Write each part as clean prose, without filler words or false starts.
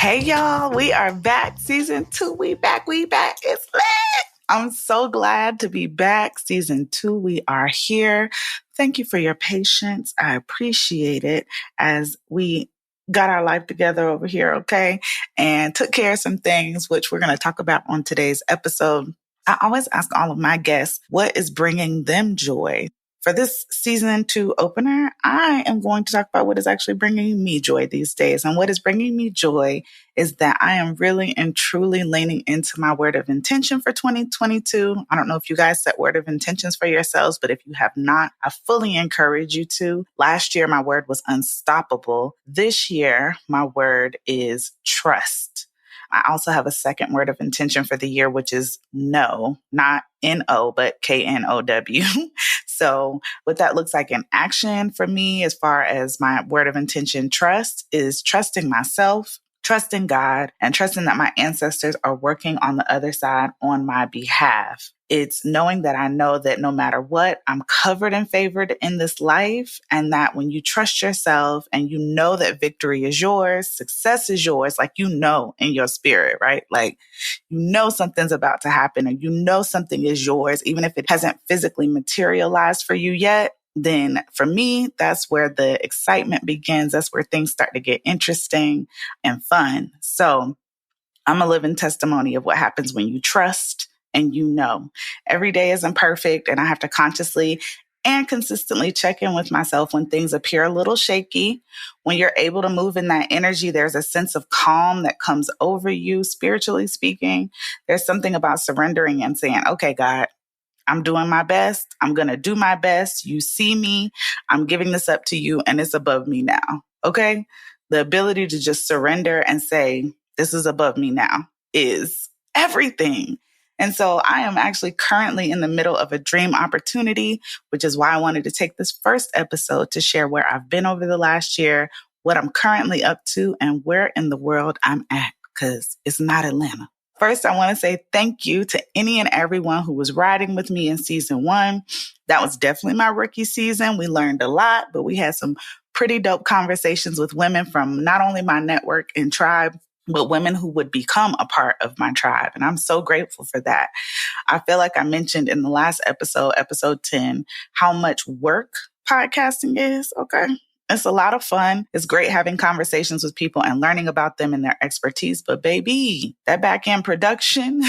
Hey, y'all. We are back. Season 2. We back. It's lit. I'm so glad to be back. Season 2. We are here. Thank you for your patience. I appreciate it as we got our life together over here, okay? And took care of some things, which we're going to talk about on today's episode. I always ask all of my guests, what is bringing them joy? For this season 2 opener, I am going to talk about what is actually bringing me joy these days. And what is bringing me joy is that I am really and truly leaning into my word of intention for 2022. I don't know if you guys set word of intentions for yourselves, but if you have not, I fully encourage you to. Last year, my word was unstoppable. This year, my word is trust. I also have a second word of intention for the year, which is no, not N-O, but K-N-O-W. So what that looks like in action for me as far as my word of intention, trust, is trusting myself, trusting God, and trusting that my ancestors are working on the other side on my behalf. It's knowing that I know that no matter what, I'm covered and favored in this life, and that when you trust yourself and you know that victory is yours, success is yours, like you know in your spirit, right? Like you know something's about to happen and you know something is yours, even if it hasn't physically materialized for you yet. Then for me, that's where the excitement begins. That's where things start to get interesting and fun. So I'm a living testimony of what happens when you trust and you know. Every day isn't perfect, and I have to consciously and consistently check in with myself when things appear a little shaky. When you're able to move in that energy, there's a sense of calm that comes over you, spiritually speaking. There's something about surrendering and saying, okay, God, I'm doing my best. I'm going to do my best. You see me. I'm giving this up to you, and it's above me now. Okay? The ability to just surrender and say, this is above me now is everything. And so I am actually currently in the middle of a dream opportunity, which is why I wanted to take this first episode to share where I've been over the last year, what I'm currently up to, and where in the world I'm at, because it's not Atlanta. First, I want to say thank you to any and everyone who was riding with me in season 1. That was definitely my rookie season. We learned a lot, but we had some pretty dope conversations with women from not only my network and tribe, but women who would become a part of my tribe. And I'm so grateful for that. I feel like I mentioned in the last episode, episode 10, how much work podcasting is. Okay. It's a lot of fun. It's great having conversations with people and learning about them and their expertise. But baby, that back end production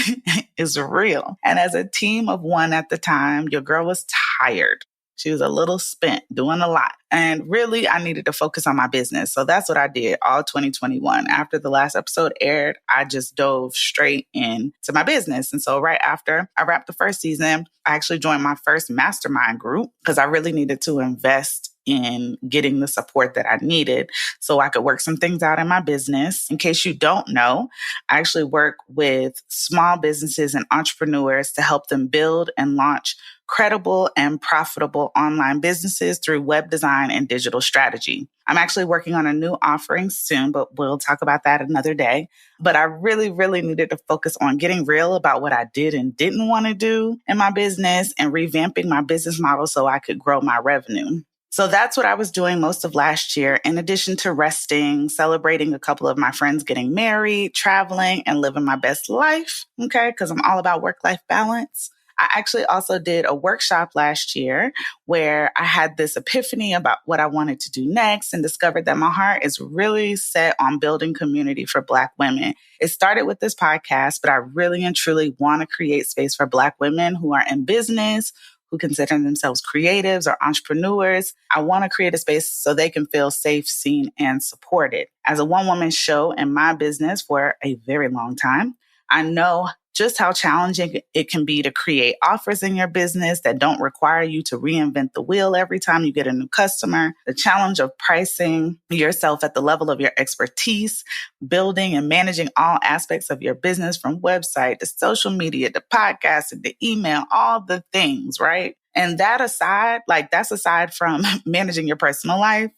is real. And as a team of 1 at the time, your girl was tired. She was a little spent doing a lot. And really, I needed to focus on my business. So that's what I did all 2021. After the last episode aired, I just dove straight into my business. And so right after I wrapped the first season, I actually joined my first mastermind group because I really needed to invest in getting the support that I needed so I could work some things out in my business. In case you don't know, I actually work with small businesses and entrepreneurs to help them build and launch credible and profitable online businesses through web design and digital strategy. I'm actually working on a new offering soon, but we'll talk about that another day. But I really, really needed to focus on getting real about what I did and didn't want to do in my business and revamping my business model so I could grow my revenue. So that's what I was doing most of last year, in addition to resting, celebrating a couple of my friends getting married, traveling, and living my best life, okay, because I'm all about work-life balance. I actually also did a workshop last year where I had this epiphany about what I wanted to do next and discovered that my heart is really set on building community for Black women. It started with this podcast, but I really and truly want to create space for Black women who are in business, who consider themselves creatives or entrepreneurs. I want to create a space so they can feel safe, seen, and supported. As a one-woman show in my business for a very long time, I know just how challenging it can be to create offers in your business that don't require you to reinvent the wheel every time you get a new customer. The challenge of pricing yourself at the level of your expertise, building and managing all aspects of your business, from website to social media to podcasting to email, all the things, right? And that aside, that's aside from managing your personal life,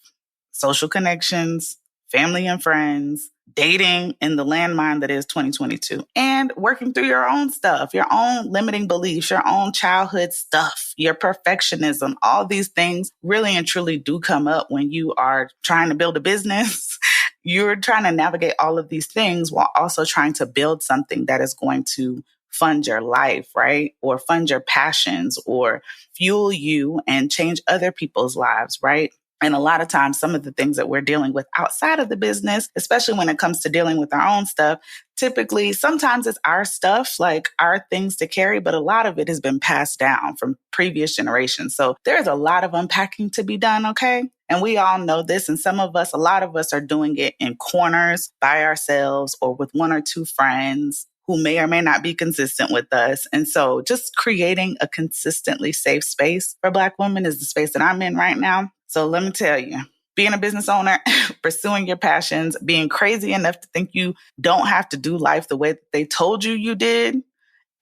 social connections, family and friends, dating in the landmine that is 2022, and working through your own stuff, your own limiting beliefs, your own childhood stuff, your perfectionism. All these things really and truly do come up when you are trying to build a business You're trying to navigate all of these things while also trying to build something that is going to fund your life, right? Or fund your passions or fuel you and change other people's lives, right? And a lot of times, some of the things that we're dealing with outside of the business, especially when it comes to dealing with our own stuff, typically, sometimes it's our stuff, like our things to carry, but a lot of it has been passed down from previous generations. So there's a lot of unpacking to be done, okay? And we all know this. And a lot of us are doing it in corners by ourselves or with one or two friends who may or may not be consistent with us. And so just creating a consistently safe space for Black women is the space that I'm in right now. So let me tell you, being a business owner, pursuing your passions, being crazy enough to think you don't have to do life the way that they told you you did,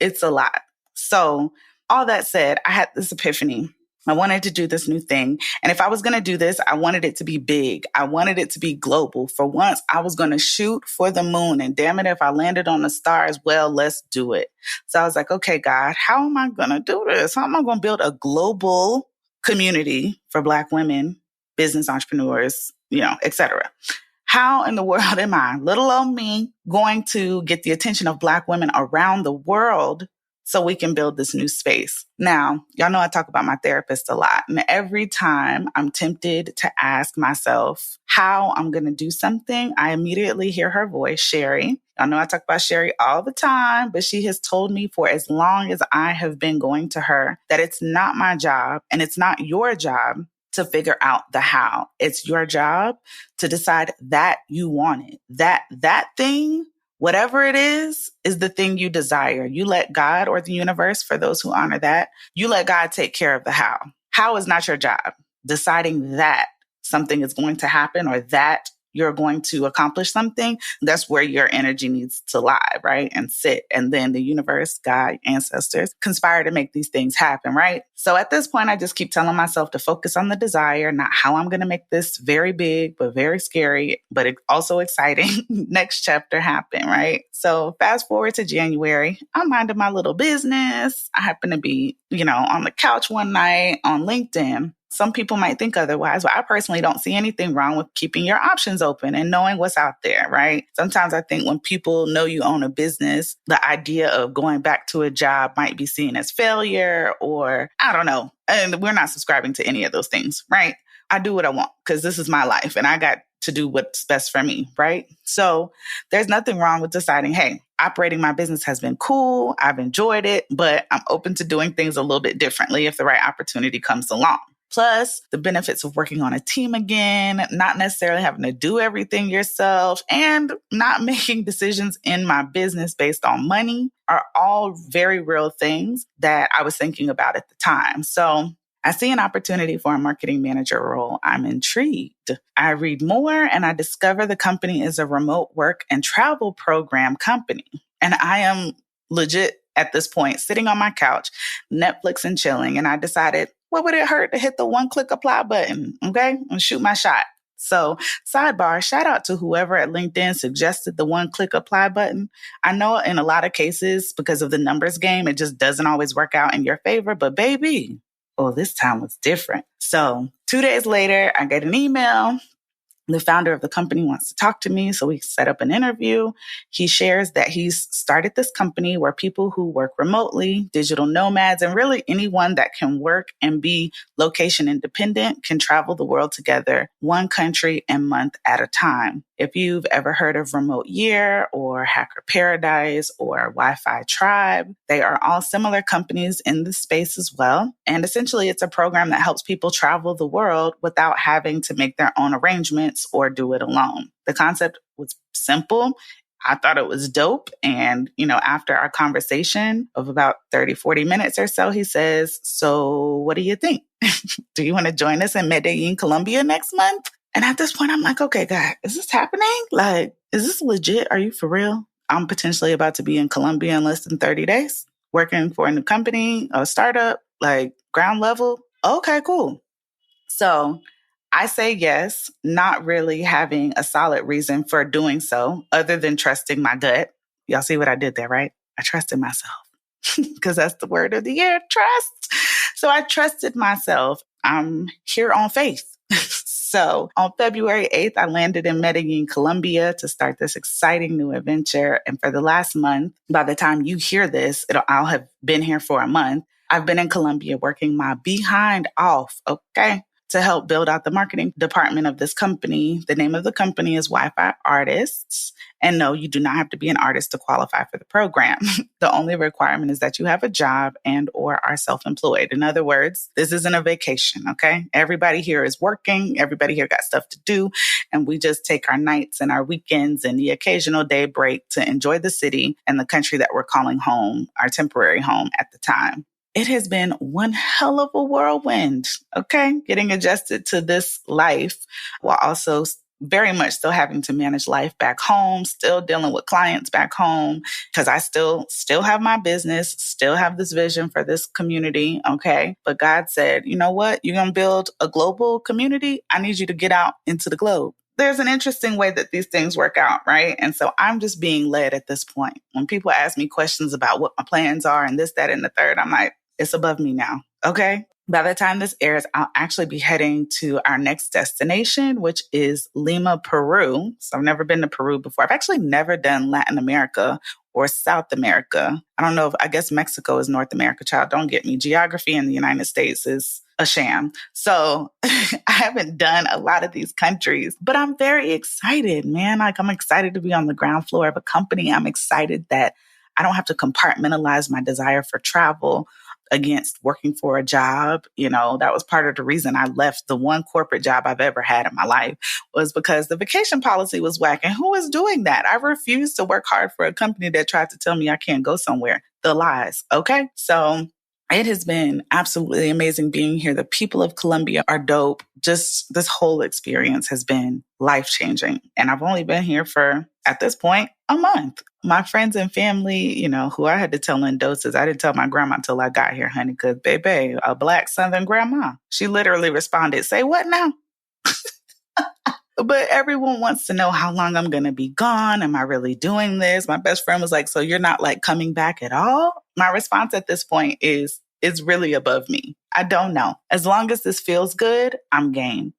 it's a lot. So all that said, I had this epiphany. I wanted to do this new thing. And if I was going to do this, I wanted it to be big. I wanted it to be global. For once, I was going to shoot for the moon. And damn it, if I landed on the stars, well, let's do it. So I was like, okay, God, how am I going to do this? How am I going to build a global community for Black women, business entrepreneurs, et cetera? How in the world am I, little old me, going to get the attention of Black women around the world so we can build this new space? Now, y'all know I talk about my therapist a lot. And every time I'm tempted to ask myself how I'm going to do something, I immediately hear her voice, Sherry. Y'all know I talk about Sherry all the time, but she has told me for as long as I have been going to her that it's not my job and it's not your job to figure out the how. It's your job to decide that you want it. That thing, whatever it is the thing you desire. You let God or the universe, for those who honor that, you let God take care of the how. How is not your job. Deciding that something is going to happen or that you're going to accomplish something, that's where your energy needs to lie, right? And sit. And then the universe, God, ancestors conspire to make these things happen, right? So at this point, I just keep telling myself to focus on the desire, not how I'm going to make this very big, but very scary, but also exciting next chapter happen, right? So fast forward to January, I'm minding my little business. I happen to be, on the couch one night on LinkedIn. Some people might think otherwise, but I personally don't see anything wrong with keeping your options open and knowing what's out there, right? Sometimes I think when people know you own a business, the idea of going back to a job might be seen as failure or I don't know. And we're not subscribing to any of those things, right? I do what I want because this is my life and I got to do what's best for me, right? So there's nothing wrong with deciding, hey, operating my business has been cool. I've enjoyed it, but I'm open to doing things a little bit differently if the right opportunity comes along. Plus, the benefits of working on a team again, not necessarily having to do everything yourself, and not making decisions in my business based on money are all very real things that I was thinking about at the time. So I see an opportunity for a marketing manager role. I'm intrigued. I read more and I discover the company is a remote work and travel program company. And I am legit at this point sitting on my couch, Netflix and chilling. And I decided, what would it hurt to hit the one-click apply button, okay, and shoot my shot? So sidebar, shout out to whoever at LinkedIn suggested the one-click apply button. I know in a lot of cases, because of the numbers game, it just doesn't always work out in your favor. But baby, this time was different. So 2 days later, I get an email. The founder of the company wants to talk to me, so we set up an interview. He shares that he's started this company where people who work remotely, digital nomads, and really anyone that can work and be location independent can travel the world together, one country and month at a time. If you've ever heard of Remote Year or Hacker Paradise or Wi-Fi Tribe, they are all similar companies in the space as well. And essentially, it's a program that helps people travel the world without having to make their own arrangements or do it alone. The concept was simple. I thought it was dope. And, after our conversation of about 30, 40 minutes or so, he says, so what do you think? Do you want to join us in Medellin, Colombia next month? And at this point, I'm like, okay, God, is this happening? Like, is this legit? Are you for real? I'm potentially about to be in Colombia in less than 30 days, working for a new company, a startup, like ground level. Okay, cool. So I say yes, not really having a solid reason for doing so other than trusting my gut. Y'all see what I did there, right? I trusted myself because that's the word of the year, trust. So I trusted myself. I'm here on faith. So on February 8th, I landed in Medellin, Colombia to start this exciting new adventure. And for the last month, by the time you hear this, I'll have been here for a month. I've been in Colombia working my behind off, okay, to help build out the marketing department of this company. The name of the company is Wi-Fi Artists. And no, you do not have to be an artist to qualify for the program. The only requirement is that you have a job and or are self-employed. In other words, this isn't a vacation, okay? Everybody here is working. Everybody here got stuff to do. And we just take our nights and our weekends and the occasional day break to enjoy the city and the country that we're calling home, our temporary home at the time. It has been one hell of a whirlwind, okay? Getting adjusted to this life while also very much still having to manage life back home, still dealing with clients back home, because I still have my business, still have this vision for this community, okay? But God said, you know what? You're going to build a global community. I need you to get out into the globe. There's an interesting way that these things work out, right? And so I'm just being led at this point. When people ask me questions about what my plans are and this, that, and the third, I'm like, it's above me now, okay? By the time this airs, I'll actually be heading to our next destination, which is Lima, Peru. So I've never been to Peru before. I've actually never done Latin America or South America. I don't know I guess Mexico is North America, child. Don't get me. Geography in the United States is a sham. So I haven't done a lot of these countries, but I'm very excited, man. Like I'm excited to be on the ground floor of a company. I'm excited that I don't have to compartmentalize my desire for travel against working for a job. You know, that was part of the reason I left the one corporate job I've ever had in my life was because the vacation policy was whack. And who is doing that? I refuse to work hard for a company that tried to tell me I can't go somewhere. The lies. Okay. So it has been absolutely amazing being here. The people of Colombia are dope. Just this whole experience has been life-changing. And I've only been here for, at this point, a month. My friends and family, you know, who I had to tell in doses. I didn't tell my grandma until I got here, honey, because baby, a Black Southern grandma. She literally responded, say what now? But everyone wants to know how long I'm going to be gone. Am I really doing this? My best friend was like, so you're not like coming back at all? My response at this point is, it's really above me. I don't know. As long as this feels good, I'm game.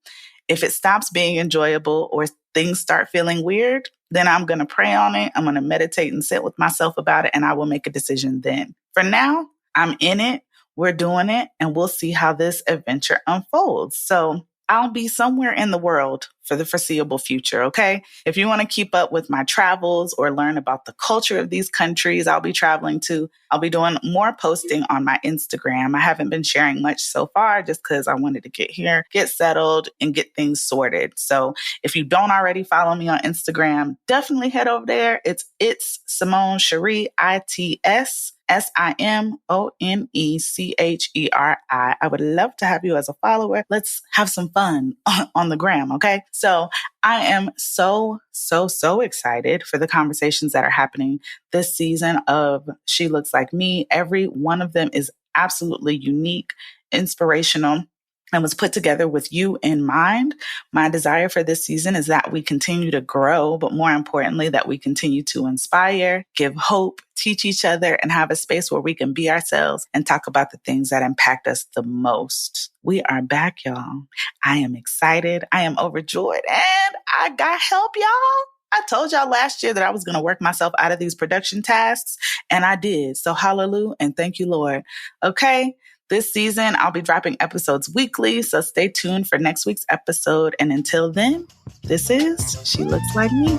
If it stops being enjoyable or things start feeling weird, then I'm going to pray on it. I'm going to meditate and sit with myself about it, and I will make a decision then. For now, I'm in it. We're doing it, and we'll see how this adventure unfolds. So I'll be somewhere in the world for the foreseeable future, okay? If you want to keep up with my travels or learn about the culture of these countries I'll be traveling to, I'll be doing more posting on my Instagram. I haven't been sharing much so far just because I wanted to get here, get settled, and get things sorted. So if you don't already follow me on Instagram, definitely head over there. It's Simone Cherie, ITS. SIMONECHERI. I would love to have you as a follower. Let's have some fun on the gram, okay? So I am so excited for the conversations that are happening this season of She Looks Like Me. Every one of them is absolutely unique, inspirational, and was put together with you in mind. My desire for this season is that we continue to grow, but more importantly, that we continue to inspire, give hope, teach each other, and have a space where we can be ourselves and talk about the things that impact us the most. We are back, y'all. I am excited. I am overjoyed, and I got help, y'all. I told y'all last year that I was going to work myself out of these production tasks, and I did. So hallelujah and thank you, Lord. Okay. This season, I'll be dropping episodes weekly, so stay tuned for next week's episode. And until then, this is She Looks Like Me.